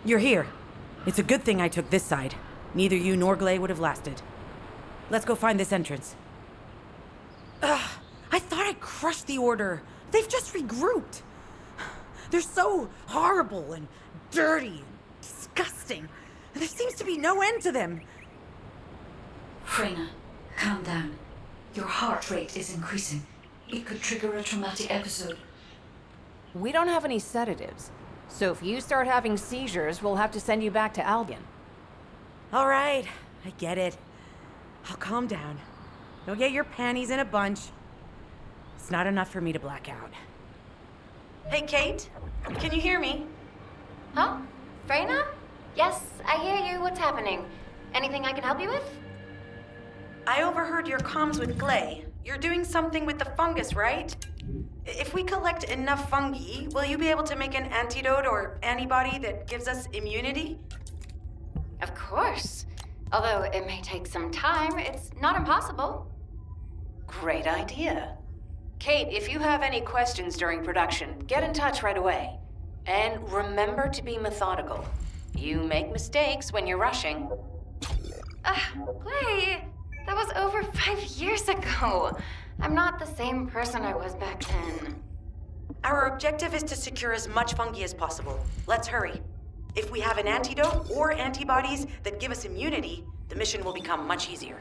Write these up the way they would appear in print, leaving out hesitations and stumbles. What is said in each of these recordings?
You're here. It's a good thing I took this side. Neither you nor Glay would have lasted. Let's go find this entrance. Ugh, I thought I crushed the Order. They've just regrouped. They're so horrible and dirty and disgusting. There seems to be no end to them. Freyna, calm down. Your heart rate is increasing. It could trigger a traumatic episode. We don't have any sedatives. So if you start having seizures, we'll have to send you back to Albion. All right, I get it. I'll calm down. You'll get your panties in a bunch. It's not enough for me to black out. Hey, Kate, can you hear me? Huh? Freyna? Yes, I hear you. What's happening? Anything I can help you with? I overheard your comms with Glay. You're doing something with the fungus, right? If we collect enough fungi, will you be able to make an antidote or antibody that gives us immunity? Of course. Although it may take some time, it's not impossible. Great idea. Kate, if you have any questions during production, get in touch right away. And remember to be methodical. You make mistakes when you're rushing. Glay, that was over 5 years ago. I'm not the same person I was back then. Our objective is to secure as much fungi as possible. Let's hurry. If we have an antidote or antibodies that give us immunity, the mission will become much easier.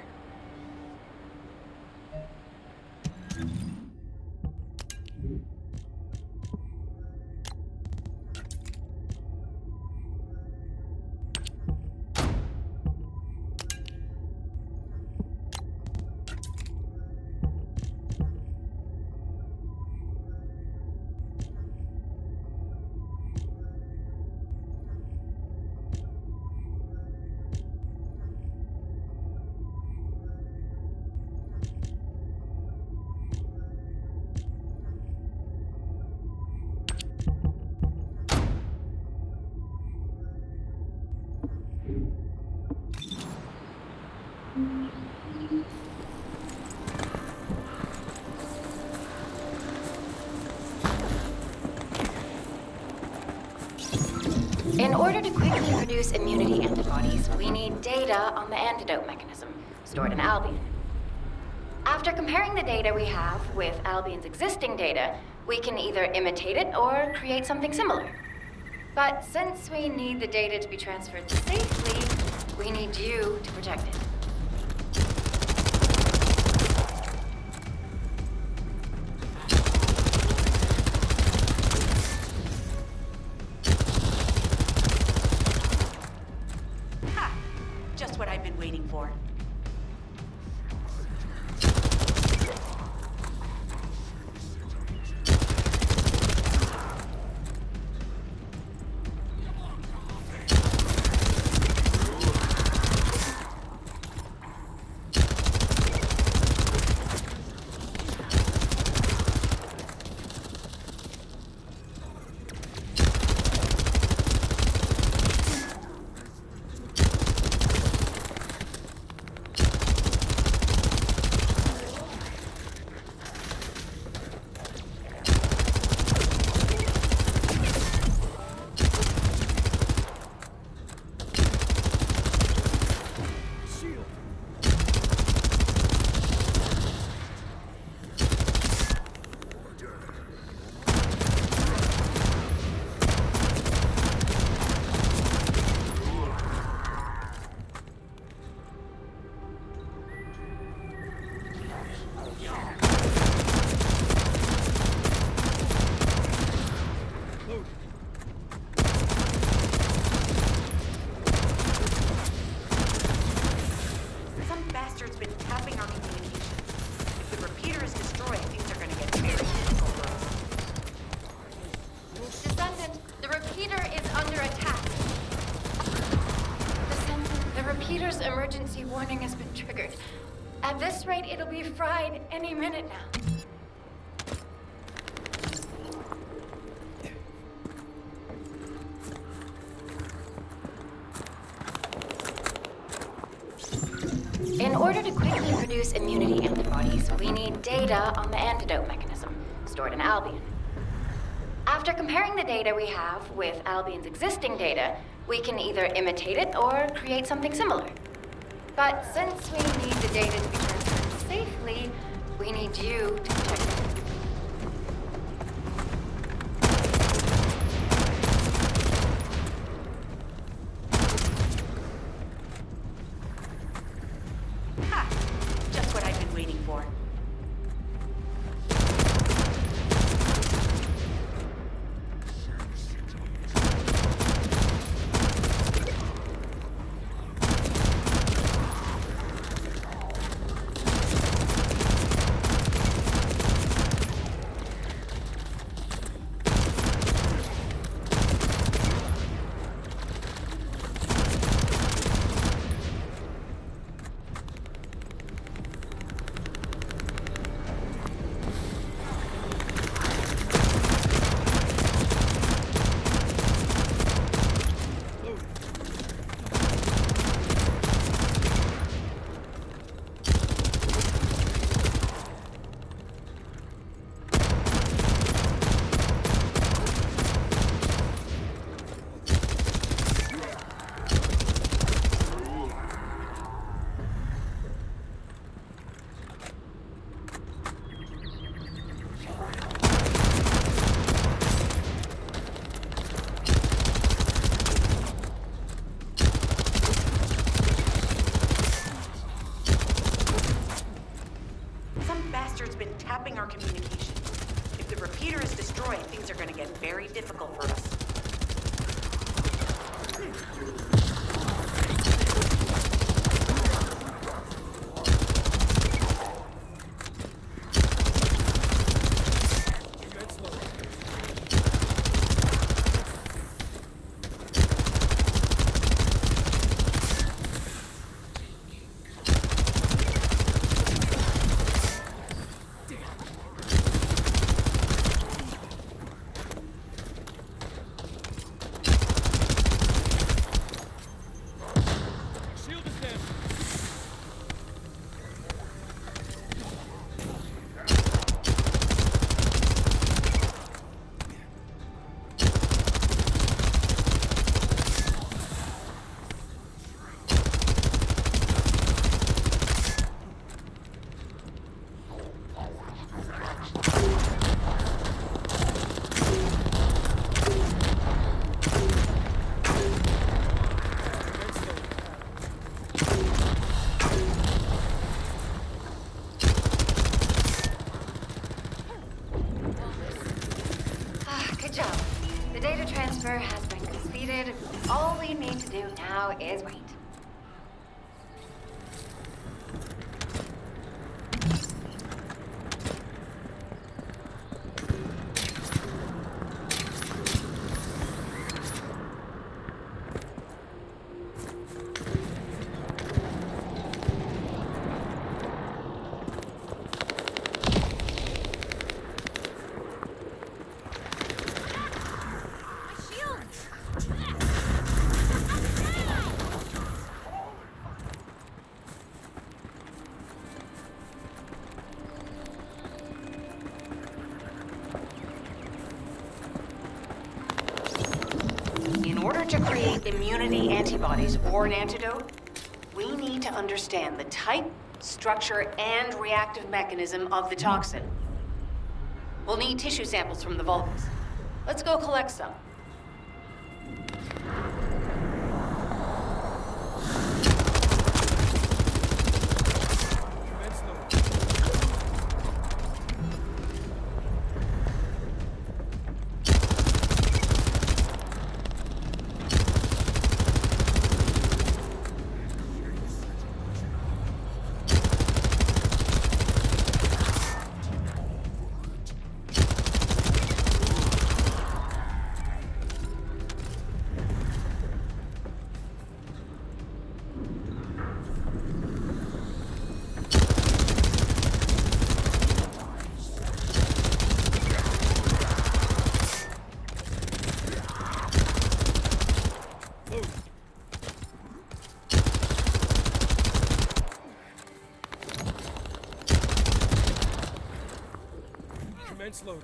In order to quickly produce immunity antibodies, we need data on the antidote mechanism, stored in Albion. After comparing the data we have with Albion's existing data, we can either imitate it or create something similar. But since we need the data to be transferred safely, we need you to protect it. Just what I've been waiting for. Emergency warning has been triggered. At this rate, it'll be fried any minute now. In order to quickly produce immunity antibodies, we need data on the antidote mechanism, stored in Albion. After After comparing the data we have with Albion's existing data, we can either imitate it or create something similar. But since we need the data to be transferred safely, we need you to protect it. Ha! Just what I've been waiting for. Been tapping our communication. If the repeater is destroyed, things are going to get very difficult for us. transfer has been completed. All we need to do now is wait. In order to create immunity antibodies or an antidote, we need to understand the type, structure, and reactive mechanism of the toxin. We'll need tissue samples from the Vulcans. Let's go collect some. Commence loading.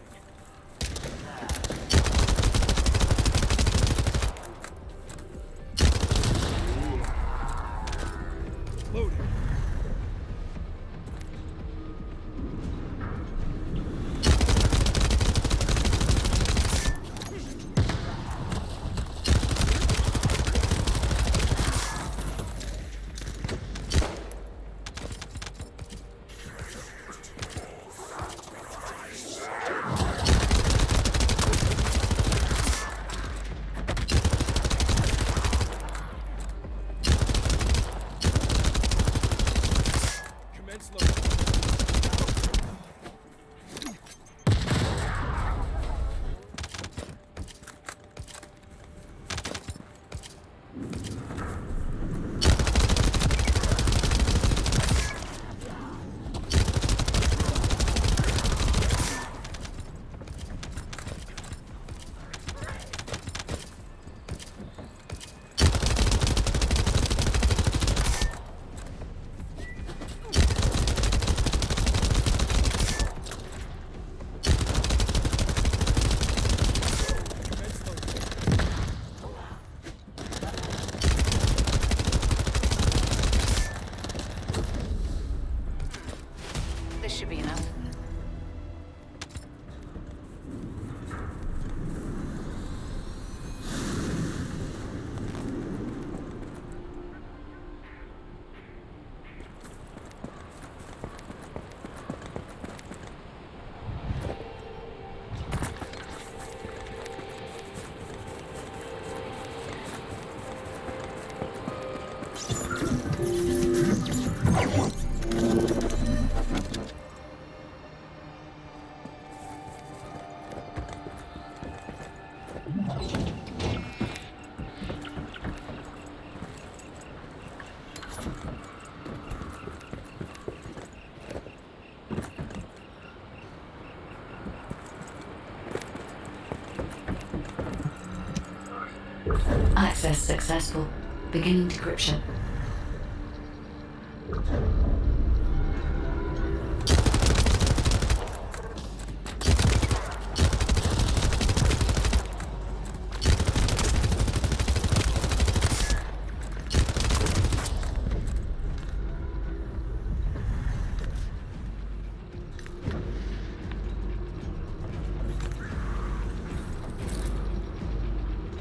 Access successful. Beginning decryption.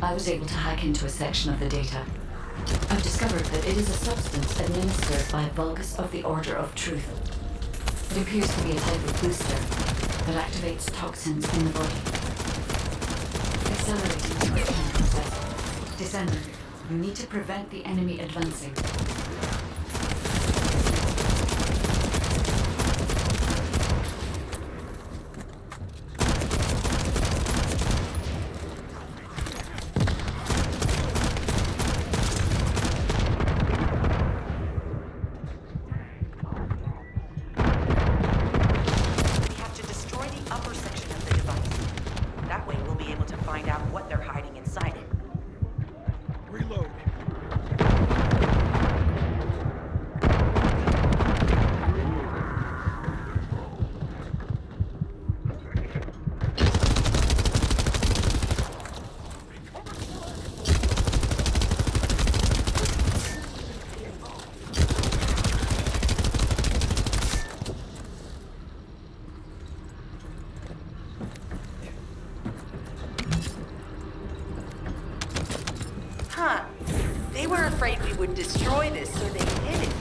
I was able to hack into a section of the data. I've discovered that it is a substance administered by Vulgus of the Order of Truth. It appears to be a type of booster that activates toxins in the body. Accelerating the return process. Descendant, you need to prevent the enemy advancing. They were afraid we would destroy this, so they hid it.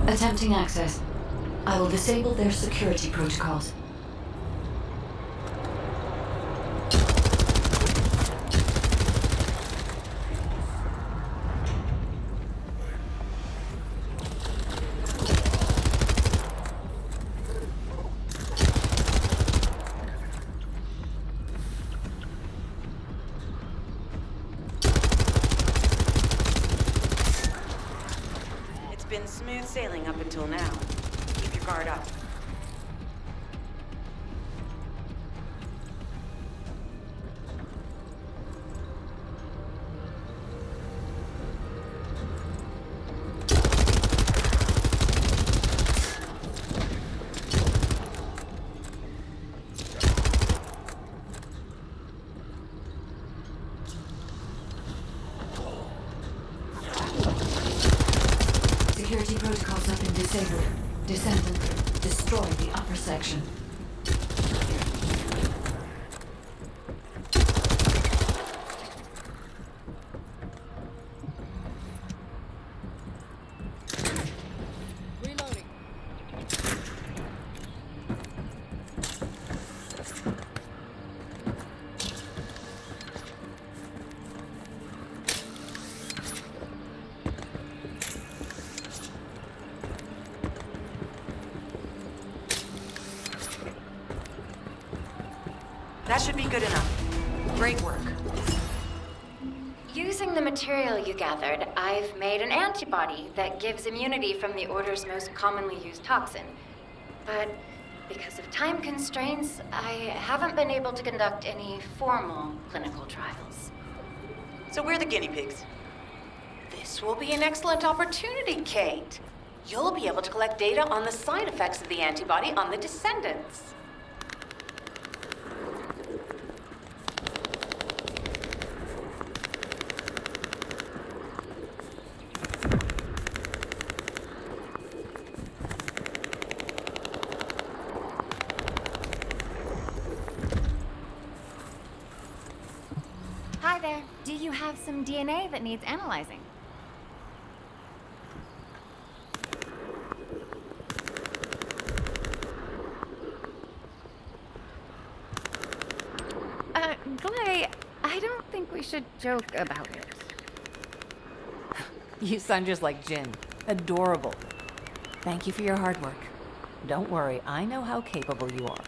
Attempting access. I will disable their security protocols. Been smooth sailing up until now. Keep your guard up. Security protocols have been disabled. Descendant, destroy the upper section. Reloading. That should be good enough. Great work. Using the material you gathered, I've made an antibody that gives immunity from the Order's most commonly used toxin. But because of time constraints, I haven't been able to conduct any formal clinical trials. So we're the guinea pigs. This will be an excellent opportunity, Kate. You'll be able to collect data on the side effects of the antibody on the Descendants. Hi there. Do you have some DNA that needs analyzing? Clay, I don't think we should joke about it. You sound just like Jin. Adorable. Thank you for your hard work. Don't worry, I know how capable you are.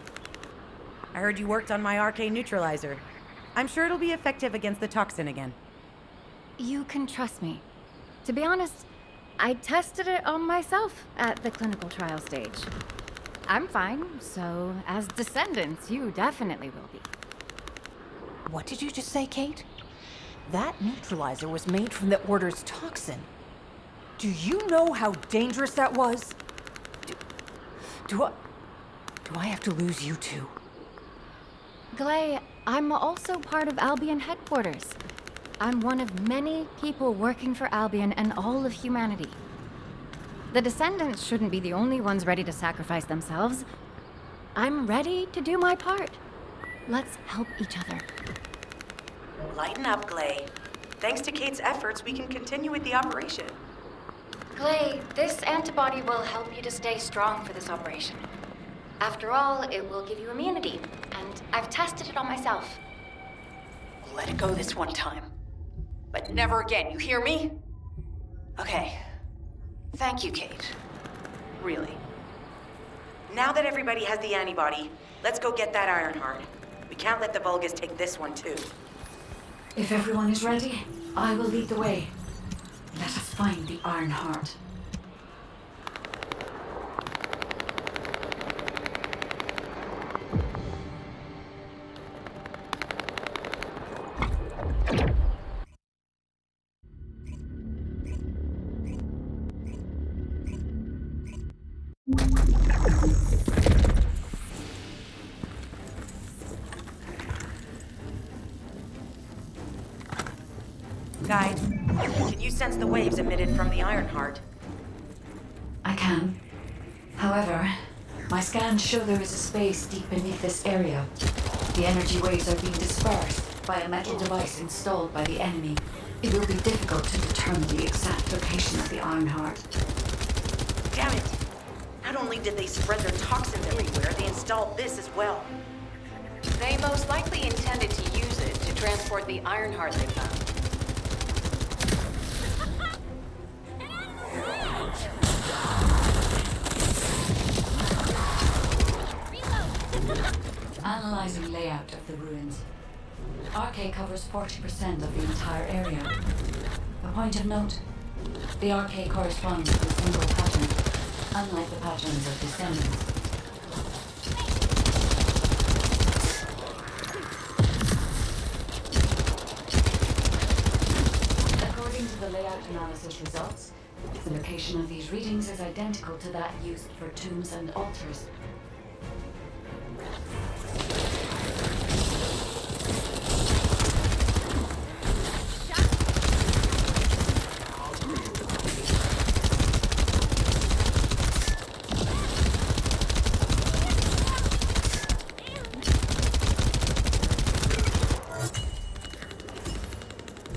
I heard you worked on my arcane neutralizer. I'm sure it'll be effective against the toxin again. You can trust me. To be honest, I tested it on myself at the clinical trial stage. I'm fine, so as descendants, you definitely will be. What did you just say, Kate? That neutralizer was made from the Order's toxin. Do you know how dangerous that was? Do I have to lose you too? Glay, I'm also part of Albion headquarters. I'm one of many people working for Albion and all of humanity. The Descendants shouldn't be the only ones ready to sacrifice themselves. I'm ready to do my part. Let's help each other. Lighten up, Glay. Thanks to Kate's efforts, we can continue with the operation. Glay, this antibody will help you to stay strong for this operation. After all, it will give you immunity, and I've tested it on myself. Let it go this one time. But never again, you hear me? Okay. Thank you, Kate. Really. Now that everybody has the antibody, let's go get that Ironheart. We can't let the Vulgus take this one, too. If everyone is ready, I will lead the way. Let us find the Ironheart. Guide, can you sense the waves emitted from the Ironheart? I can. However, my scans show there is a space deep beneath this area. The energy waves are being dispersed by a metal device installed by the enemy. It will be difficult to determine the exact location of the Ironheart. Damn it! Not only did they spread their toxins everywhere, they installed this as well. They most likely intended to use it to transport the Ironheart they found. Analyzing layout of the ruins. RK covers 40% of the entire area. A point of note, the RK corresponds to a single pattern, unlike the patterns of Descendants. According to the layout analysis results, the location of these readings is identical to that used for tombs and altars.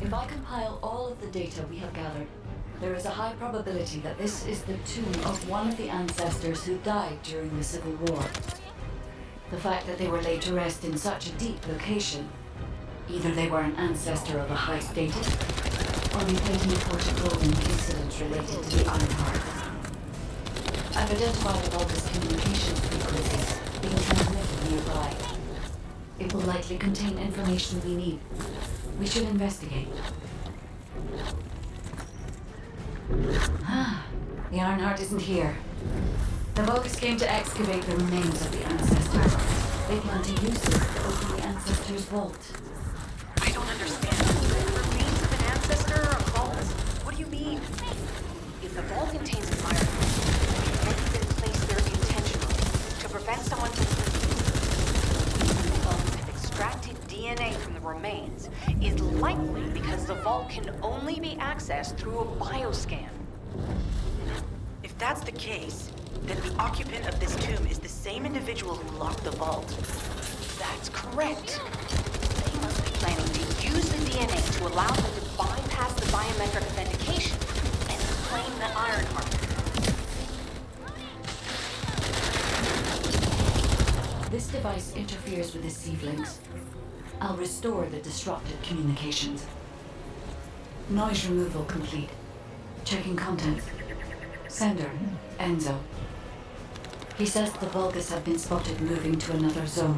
If I compile all of the data we have gathered, there is a high probability that this is the tomb of one of the ancestors who died during the Civil War. The fact that they were laid to rest in such a deep location, either they were an ancestor of a high status, or they played an important role in incidents related to the Ironheart. I've identified Vulgus communications frequencies being transmitted nearby. It will likely contain information we need. We should investigate. The Ironheart isn't here. The Vulgus came to excavate the remains of the ancestor. They plan to use this to open the ancestor's vault. I don't understand. The remains of an ancestor or a vault? What do you mean? If the vault contains an Ironheart, it may have been placed there intentionally to prevent someone from the vault have extracted DNA from the remains is likely because the vault can only be accessed through a bioscan. If that's the case, then the occupant of this tomb is the same individual who locked the vault. That's correct. They must be planning to use the DNA to allow them to bypass the biometric authentication and claim the Ironheart. This device interferes with the sieve links. I'll restore the disrupted communications. Noise removal complete. Checking contents. Sender, Enzo. He says the Vulgus have been spotted moving to another zone.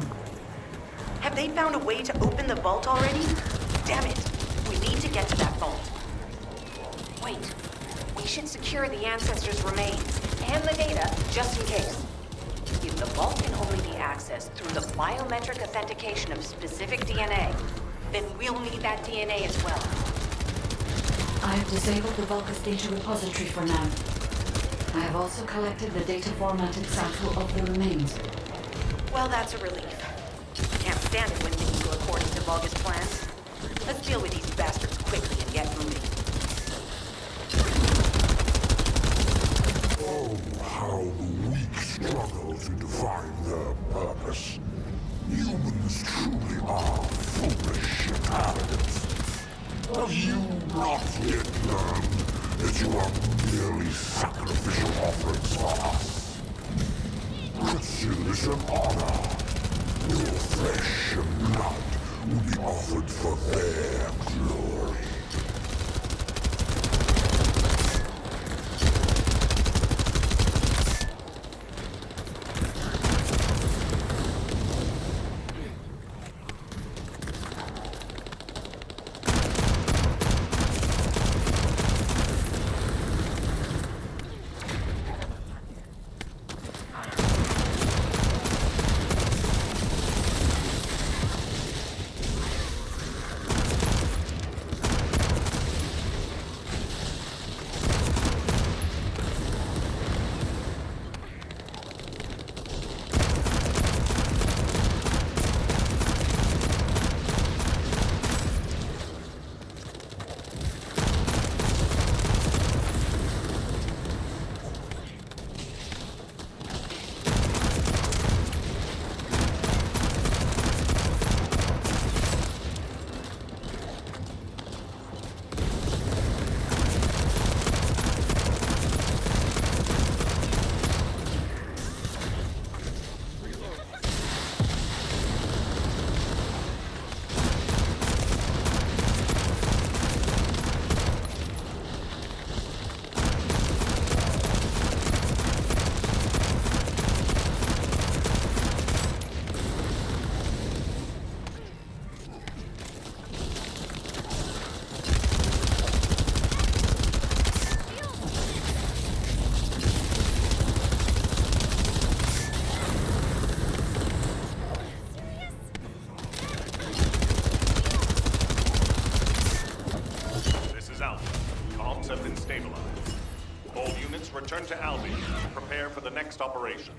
Have they found a way to open the vault already? Damn it! We need to get to that vault. Wait. We should secure the ancestors' remains and the data just in case. If the vault can only be accessed through the biometric authentication of specific DNA, then we'll need that DNA as well. I have disabled the Vulgus data repository for now. I have also collected the data formatted sample of the remains. Well, that's a relief. Can't stand it when things go according to Vulgus plans. Let's deal with these bastards quickly and get moving. Oh, how the weak struggle to define their purpose. Humans truly are foolish and arrogant. Have you not yet learned that you are merely sacrificial offerings for us? Consider this an honor. Your flesh and blood will be offered for their glory. Return to Albion and prepare for the next operation.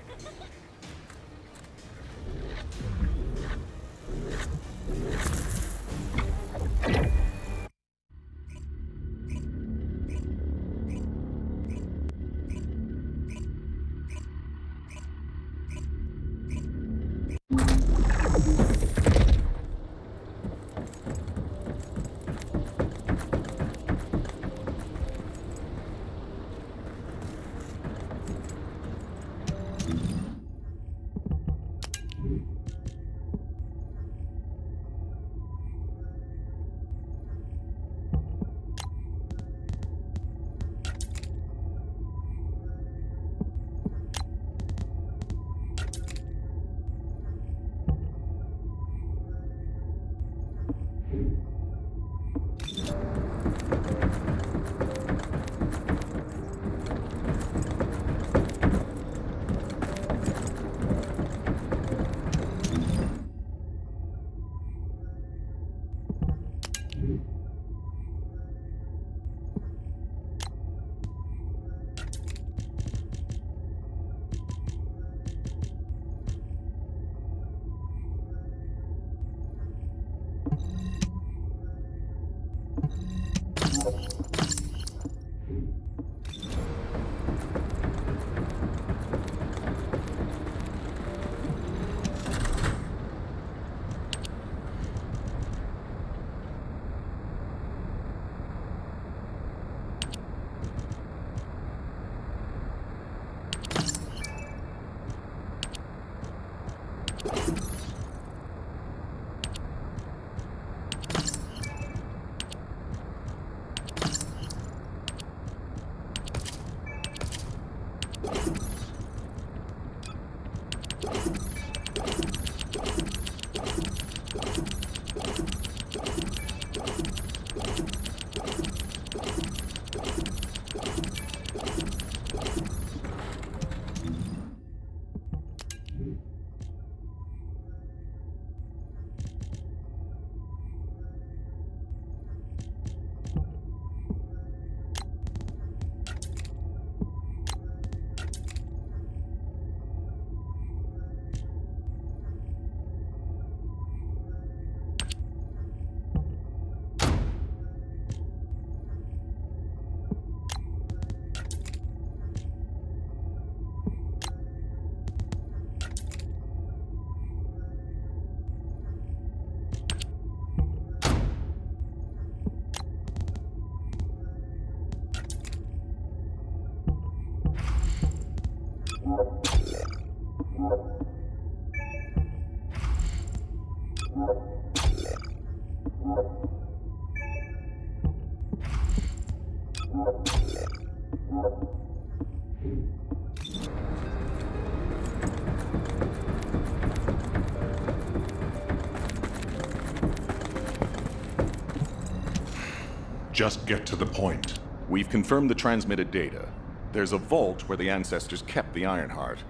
Just get to the point. We've confirmed the transmitted data. There's a vault where the ancestors kept the Ironheart.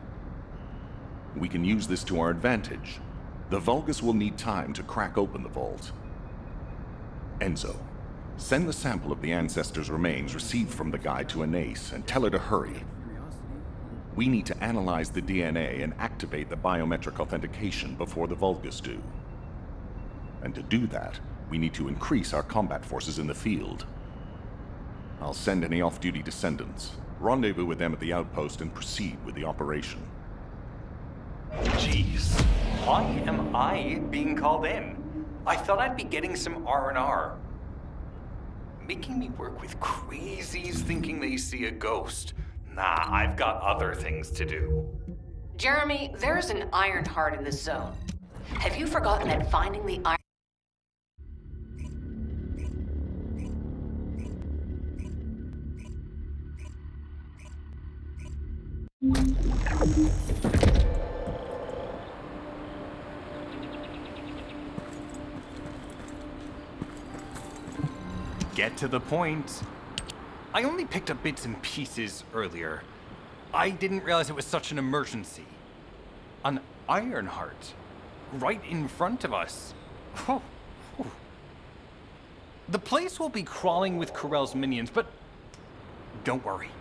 We can use this to our advantage. The Vulgus will need time to crack open the vault. Enzo, send the sample of the ancestors' remains received from the guide to Anais and tell her to hurry. We need to analyze the DNA and activate the biometric authentication before the Vulgus do. And to do that, we need to increase our combat forces in the field. I'll send any off-duty descendants, rendezvous with them at the outpost, and proceed with the operation. Jeez, why am I being called in? I thought I'd be getting some R&R. Making me work with crazies thinking they see a ghost. Nah, I've got other things to do. Jeremy, there's an Ironheart in this zone. Have you forgotten that finding the Iron... Get to the point. I only picked up bits and pieces earlier. I didn't realize it was such an emergency. An Ironheart. Right in front of us. Oh. The place will be crawling with Corell's minions, but don't worry.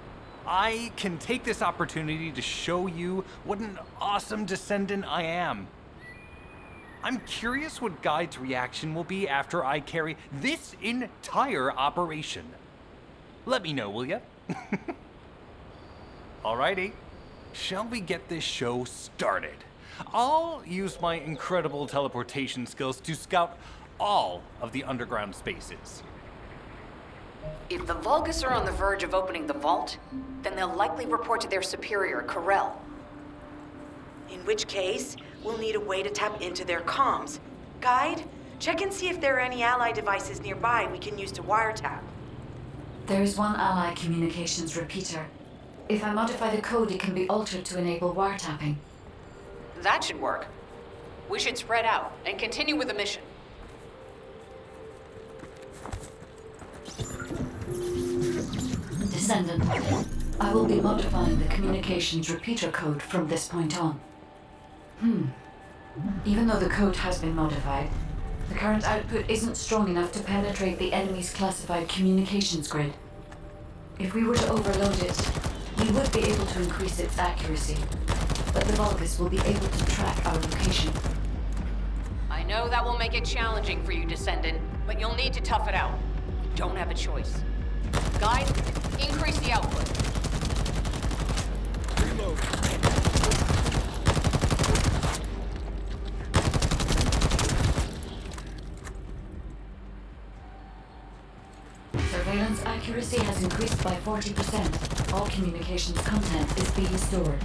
I can take this opportunity to show you what an awesome descendant I am. I'm curious what Guide's reaction will be after I carry this entire operation. Let me know, will ya? Alrighty, shall we get this show started? I'll use my incredible teleportation skills to scout all of the underground spaces. If the Vulgus are on the verge of opening the vault, then they'll likely report to their superior, Corell. In which case, we'll need a way to tap into their comms. Guide, check and see if there are any ally devices nearby we can use to wiretap. There is one ally communications repeater. If I modify the code, it can be altered to enable wiretapping. That should work. We should spread out and continue with the mission. Descendant, I will be modifying the communications repeater code from this point on. Even though the code has been modified, the current output isn't strong enough to penetrate the enemy's classified communications grid. If we were to overload it, we would be able to increase its accuracy, but the Vulgus will be able to track our location. I know that will make it challenging for you, Descendant, but you'll need to tough it out. You don't have a choice. Guide, increase the output. Reload. Surveillance accuracy has increased by 40%. All communications content is being stored.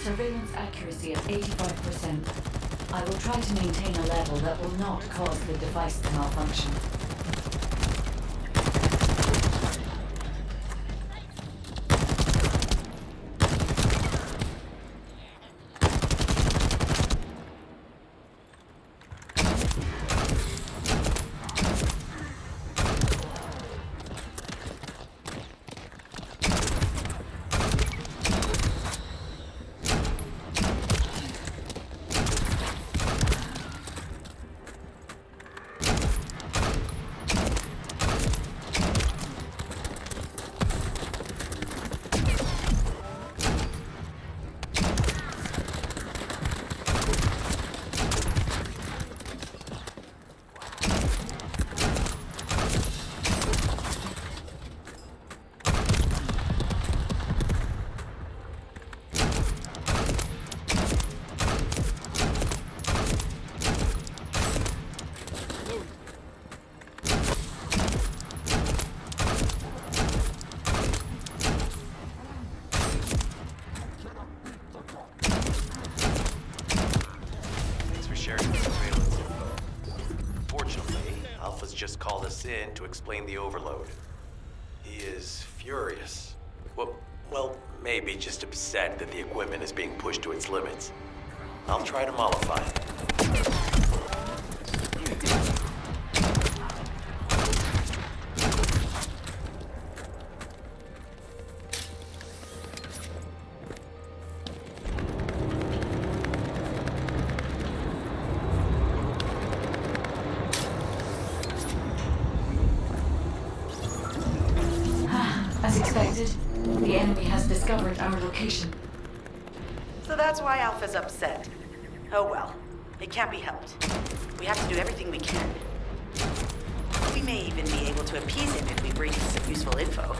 Surveillance accuracy at 85%. I will try to maintain a level that will not cause the device to malfunction. us in to explain the overload. He is furious. Well, maybe just upset that the equipment is being pushed to its limits. I'll try to mollify him. As expected, the enemy has discovered our location. So that's why Alpha's upset. Oh well, it can't be helped. We have to do everything we can. We may even be able to appease him if we bring him some useful info.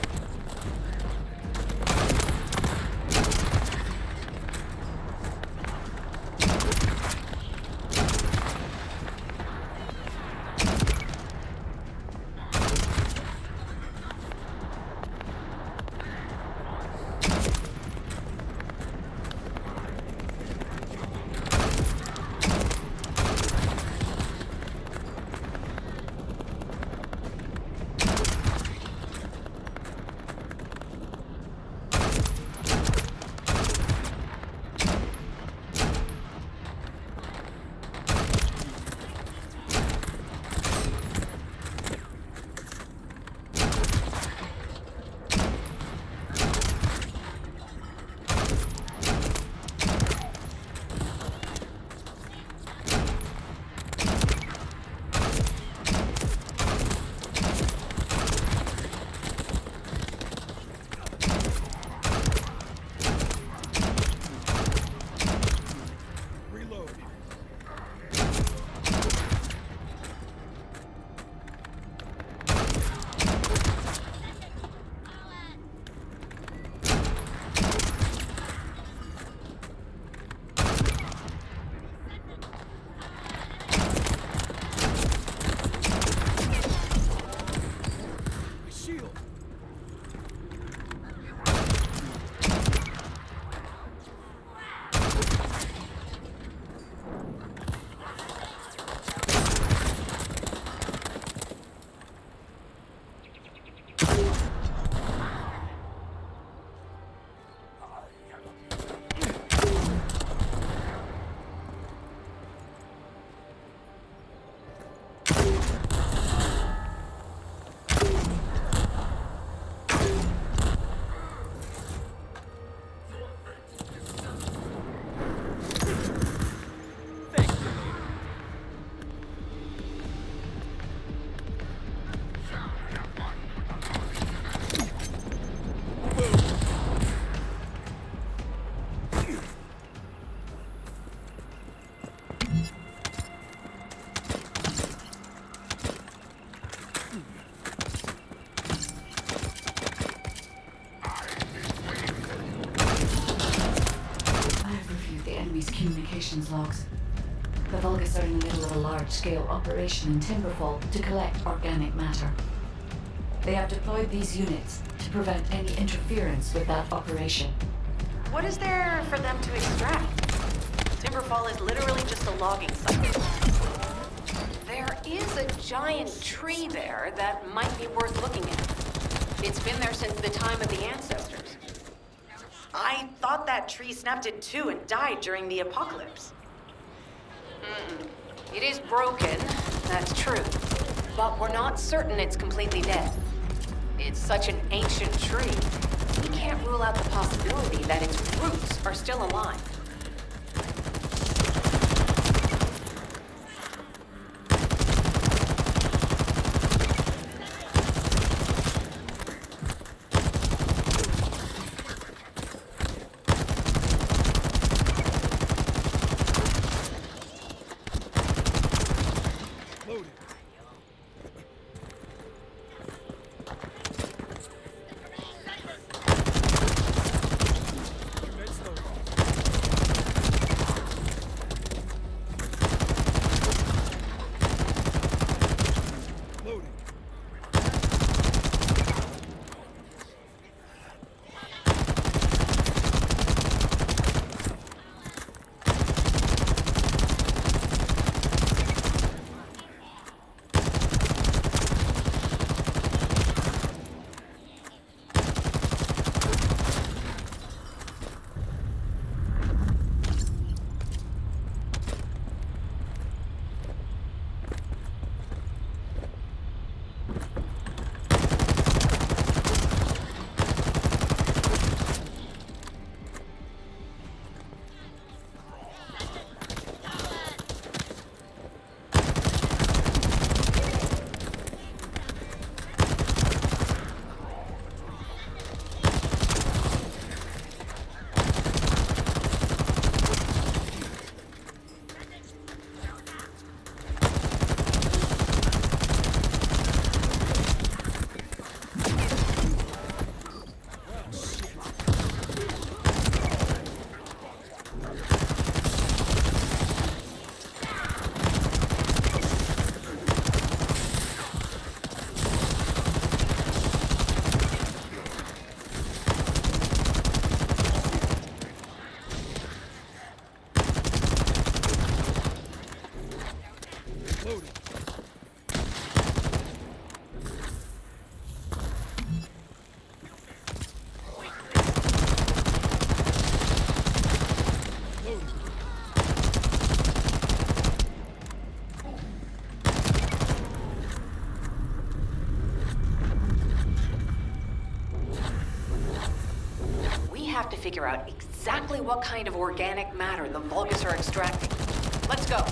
Communications logs. The Vulgus are in the middle of a large-scale operation in Timberfall to collect organic matter. They have deployed these units to prevent any interference with that operation. What is there for them to extract? Timberfall is literally just a logging site. There is a giant tree there that might be worth looking at. It's been there since the time of the ancestors. I thought that tree snapped in two and died during the apocalypse. It is broken, that's true. But we're not certain it's completely dead. It's such an ancient tree, we can't rule out the possibility that its roots are still alive. to figure out exactly what kind of organic matter the Vulgus are extracting. Let's go.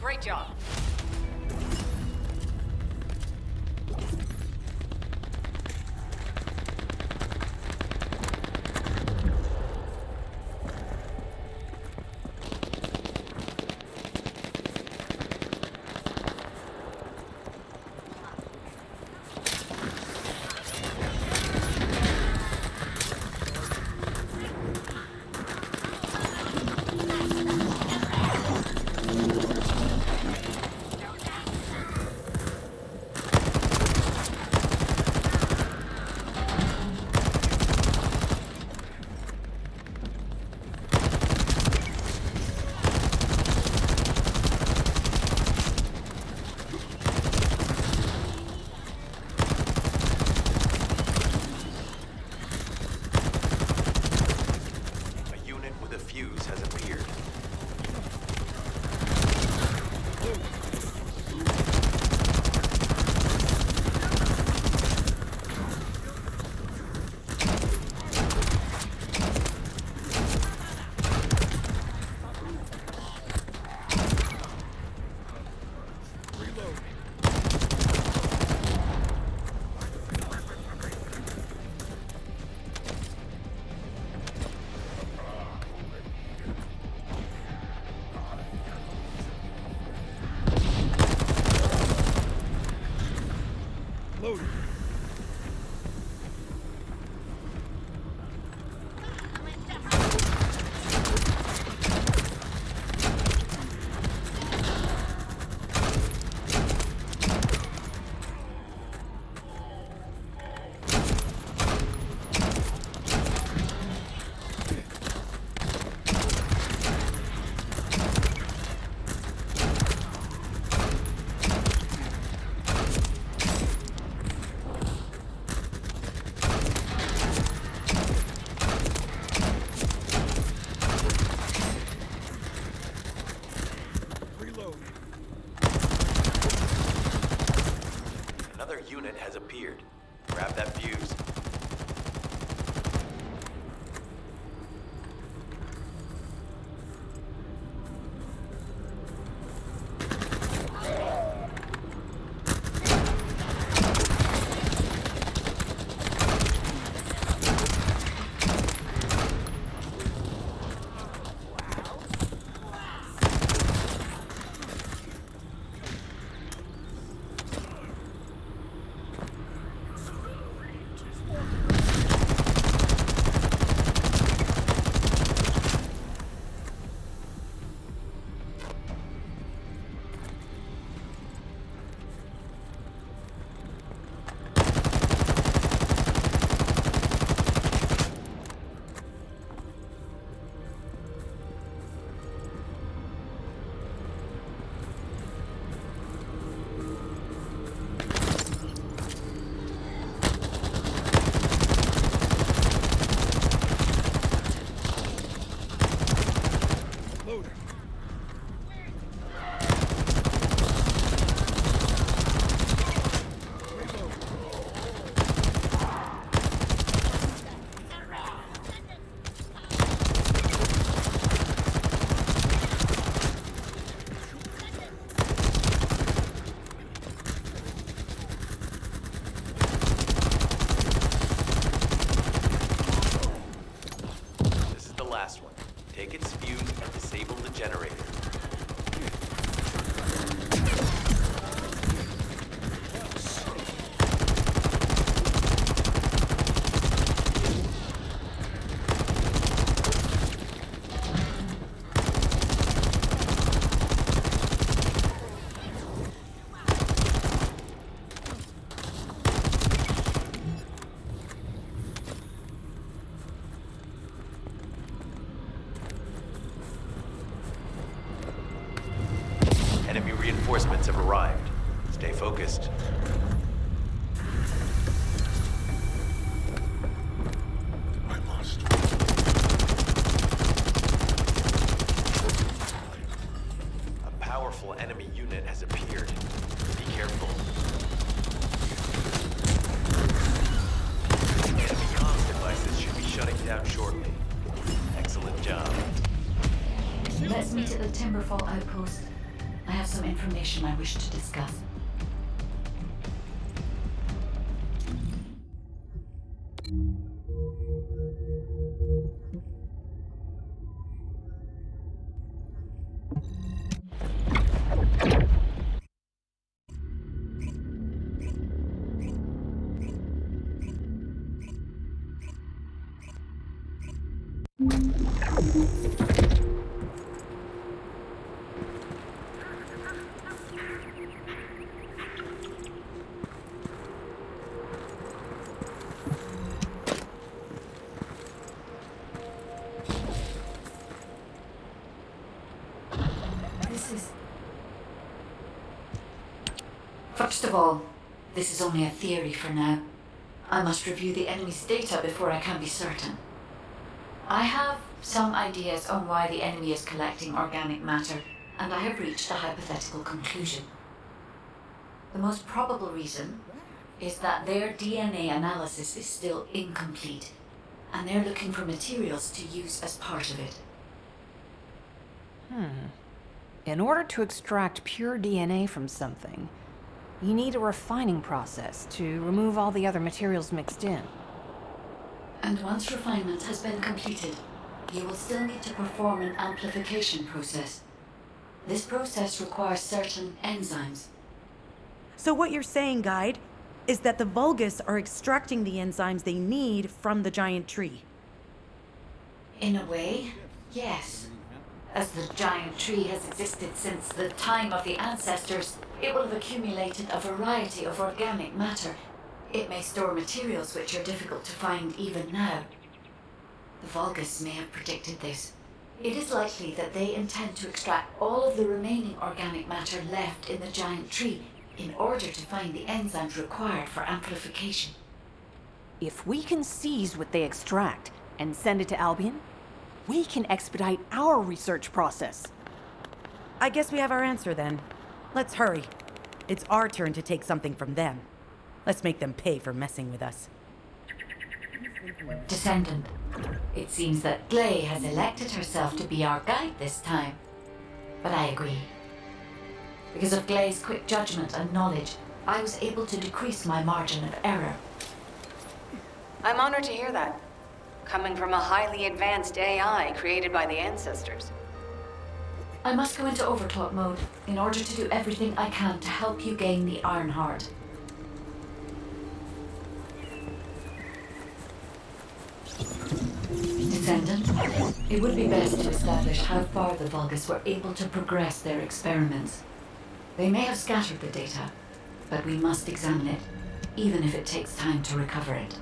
Great job. Unit has appeared. Grab that fuse. Reinforcements have arrived. Stay focused. I must. A powerful enemy unit has appeared. Be careful. Enemy comms devices should be shutting down shortly. Excellent job. Let's meet at the Timberfall outpost. I have some information I wish to discuss. First of all, this is only a theory for now. I must review the enemy's data before I can be certain. I have some ideas on why the enemy is collecting organic matter, and I have reached a hypothetical conclusion. The most probable reason is that their DNA analysis is still incomplete, and they're looking for materials to use as part of it. In order to extract pure DNA from something, you need a refining process to remove all the other materials mixed in. And once refinement has been completed, you will still need to perform an amplification process. This process requires certain enzymes. So what you're saying, Guide, is that the Vulgus are extracting the enzymes they need from the giant tree. In a way, yes. As the giant tree has existed since the time of the ancestors, it will have accumulated a variety of organic matter. It may store materials which are difficult to find even now. The Vulgus may have predicted this. It is likely that they intend to extract all of the remaining organic matter left in the giant tree in order to find the enzymes required for amplification. If we can seize what they extract and send it to Albion, we can expedite our research process. I guess we have our answer then. Let's hurry. It's our turn to take something from them. Let's make them pay for messing with us. Descendant, it seems that Gley has elected herself to be our guide this time. But I agree. Because of Gley's quick judgment and knowledge, I was able to decrease my margin of error. I'm honored to hear that. Coming from a highly advanced AI created by the ancestors. I must go into overclock mode in order to do everything I can to help you gain the Iron Heart. Descendant, it would be best to establish how far the Vulgus were able to progress their experiments. They may have scattered the data, but we must examine it, even if it takes time to recover it.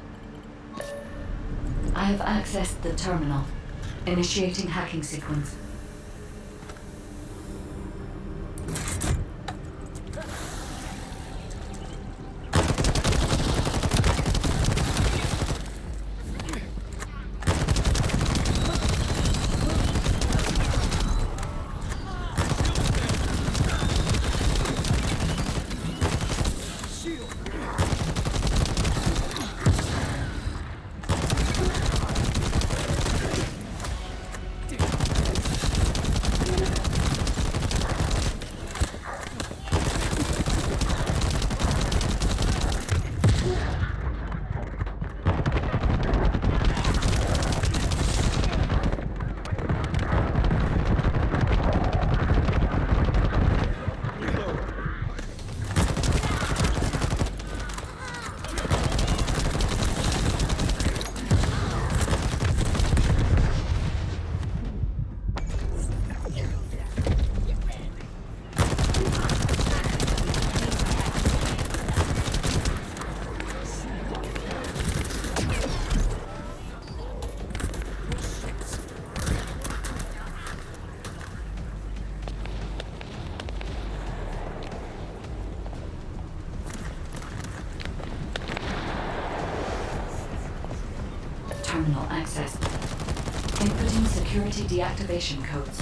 I have accessed the terminal, initiating hacking sequence. terminal accessed. Inputting security deactivation codes.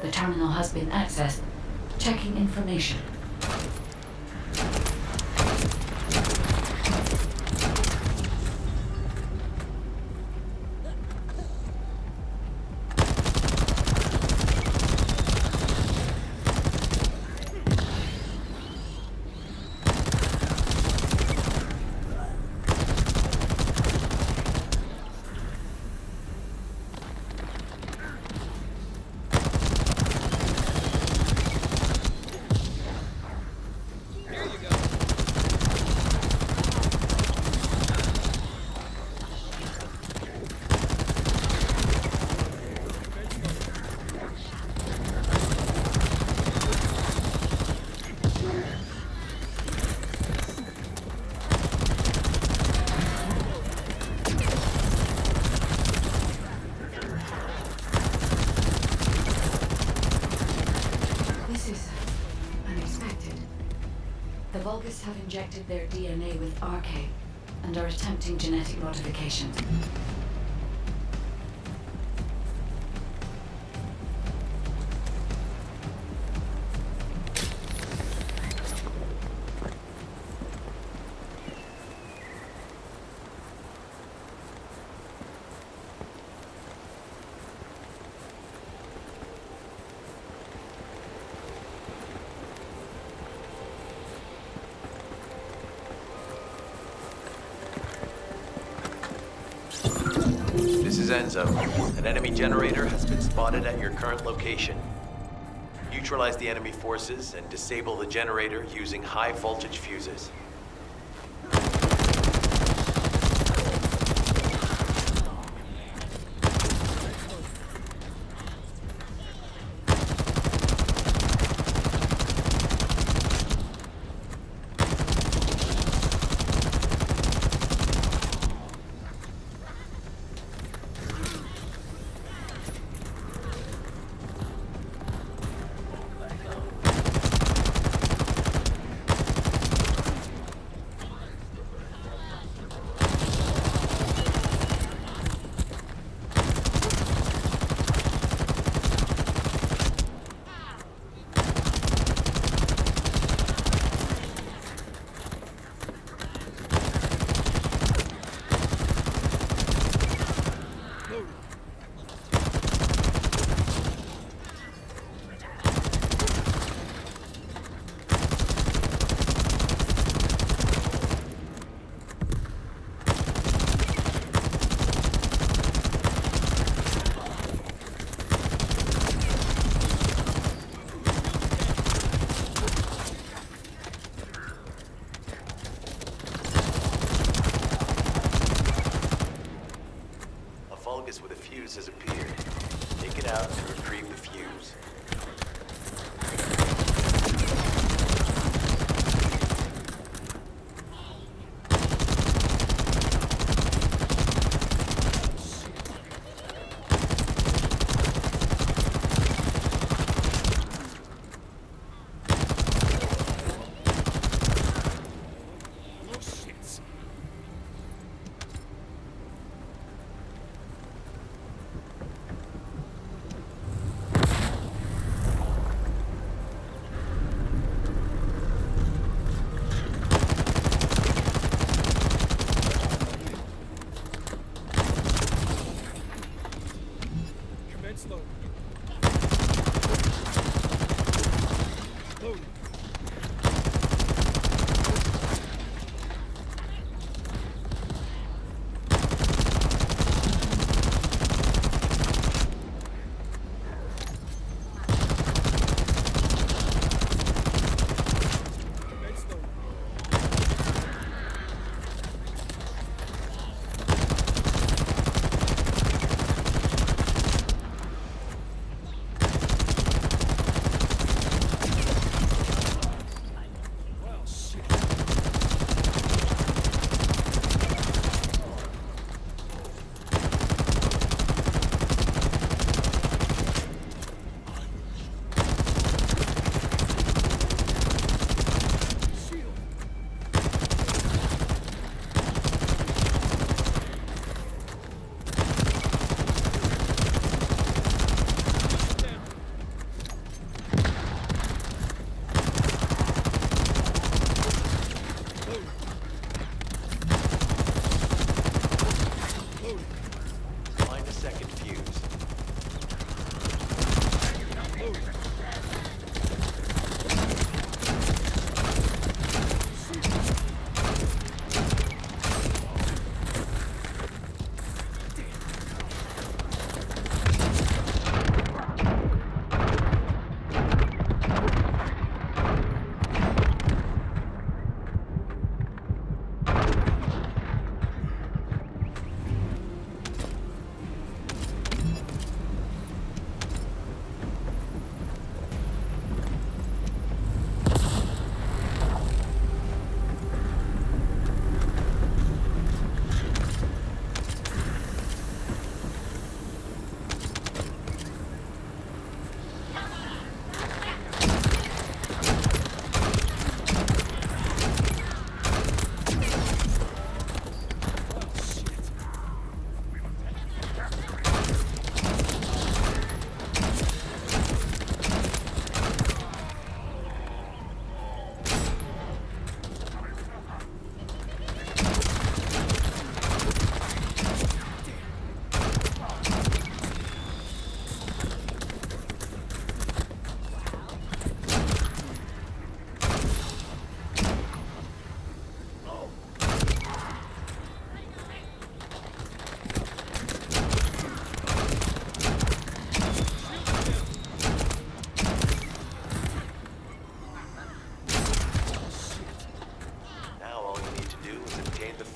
The terminal has been accessed. Checking information. The Vulgus have injected their DNA with RK and are attempting genetic modifications. This is Enzo. An enemy generator has been spotted at your current location. Neutralize the enemy forces and disable the generator using high voltage fuses. fuse has appeared. Take it out and retrieve the fuse.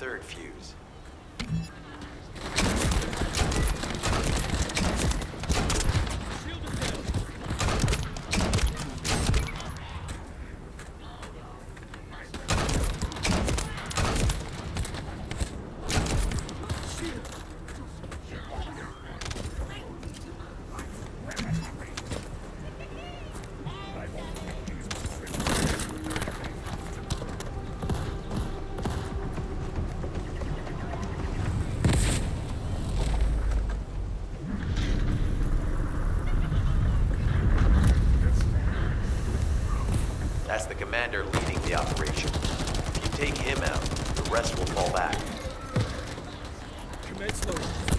third fuse. That's the commander leading the operation. If you take him out, the rest will fall back. Commence loading.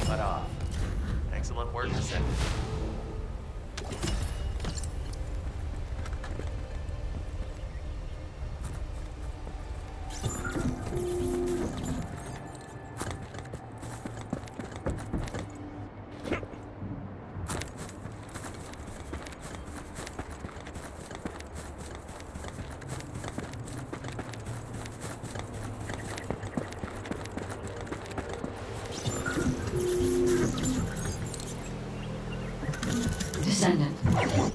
cut off. Excellent work, Descendant. Descendant,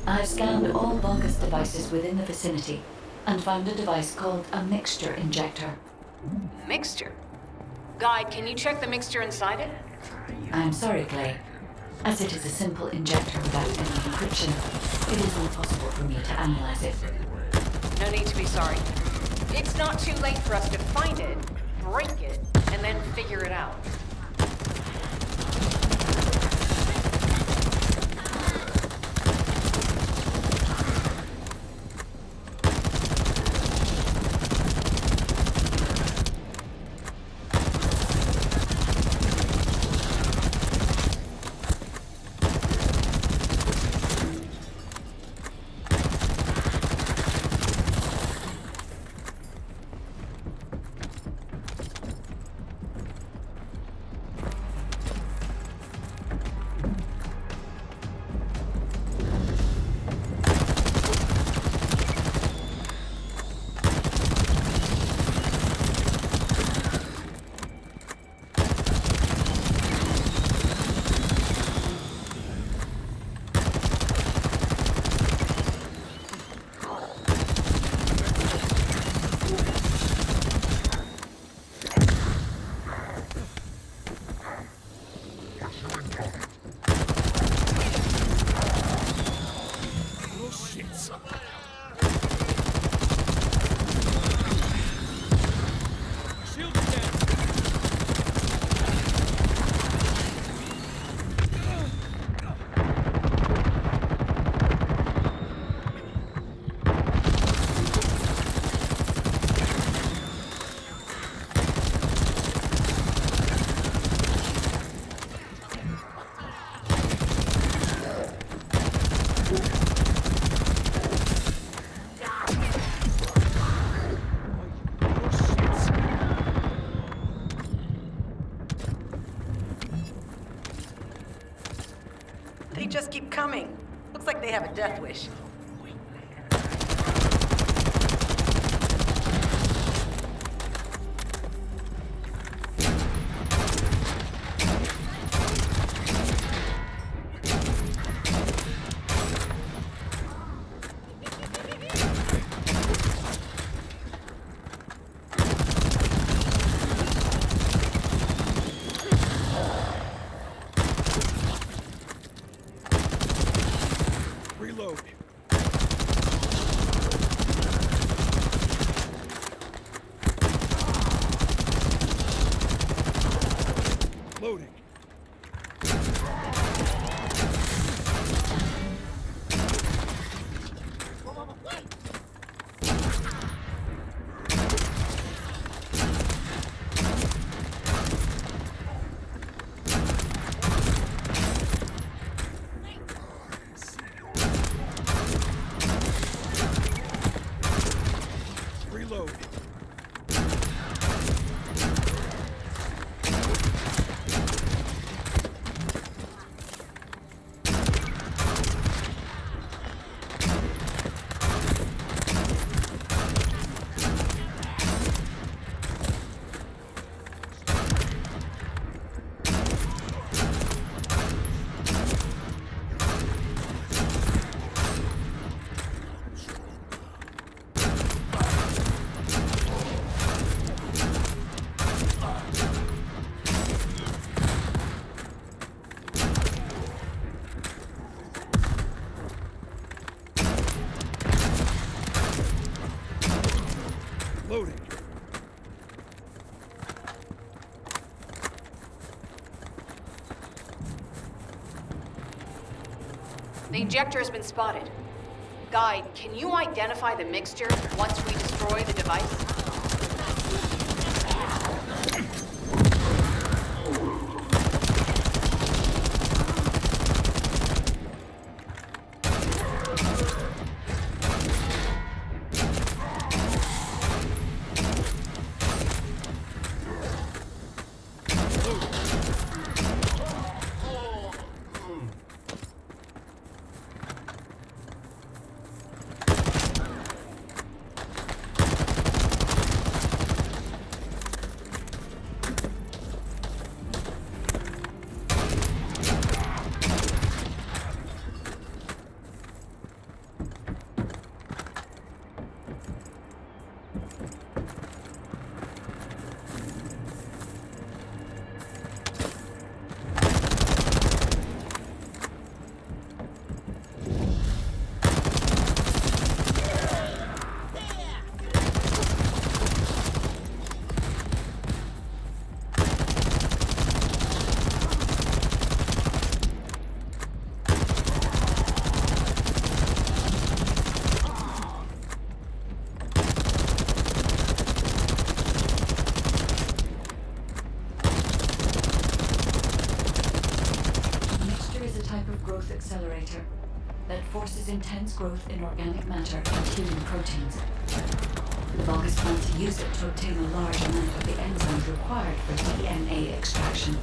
I've scanned all Vulgus devices within the vicinity and found a device called a mixture injector. Mixture? Guide, can you check the mixture inside it? I'm sorry, Clay. As it is a simple injector without any encryption, it is not possible for me to analyze it. No need to be sorry. It's not too late for us to find it, break it, and then figure it out. They just keep coming. Looks like they have a death wish. Loading. The injector has been spotted. Guide, can you identify the mixture once we destroy the device? accelerator that forces intense growth in organic matter and human proteins. The Vulgus plan to use it to obtain a large amount of the enzymes required for DNA extraction.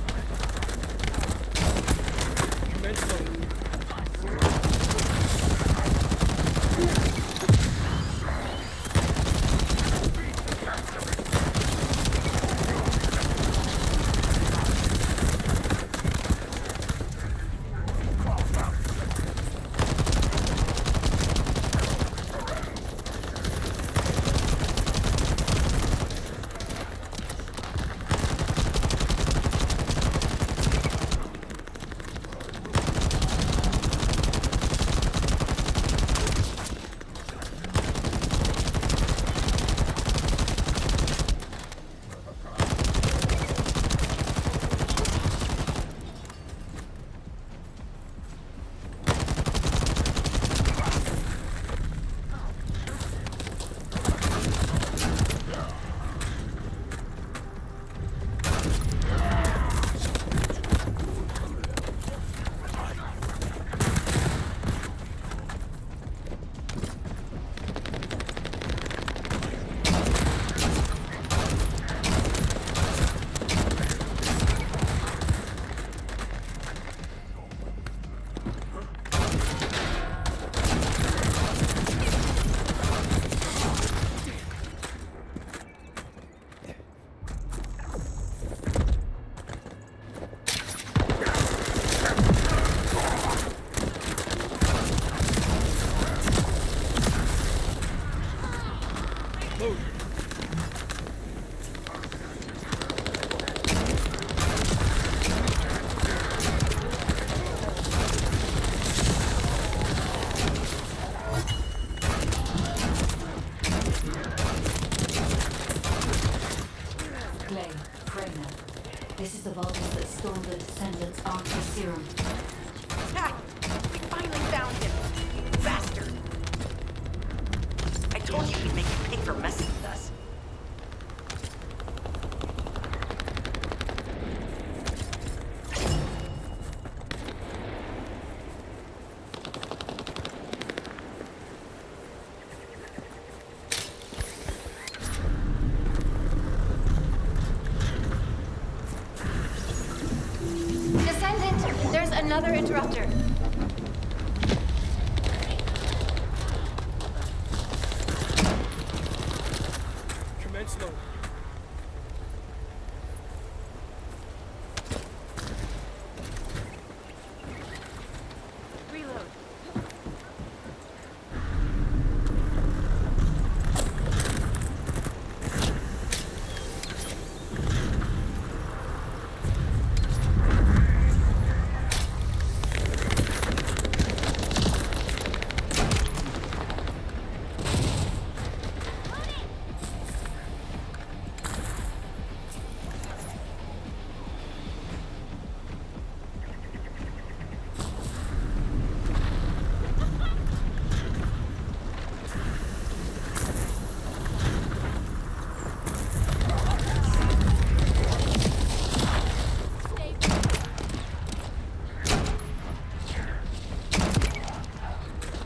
This is the Vulgus that stole the Descendant's Arctic serum. Ha! We finally found him! You bastard! I told you he'd make you pay for messing with us. Descendant, there's another interrupter. Commence load. Reload.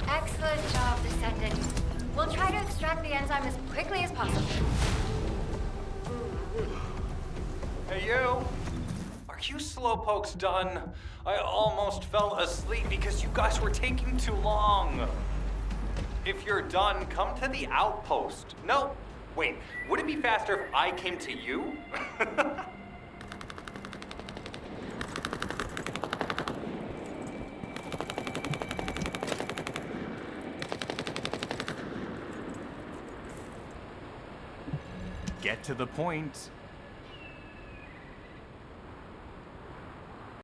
Excellent job, Descendant. We'll try to extract the enzyme as quickly as possible. Hey, you! Are you slowpokes done? I almost fell asleep because you guys were taking too long. If you're done, come to the outpost. No, wait, would it be faster if I came to you? Get to the point.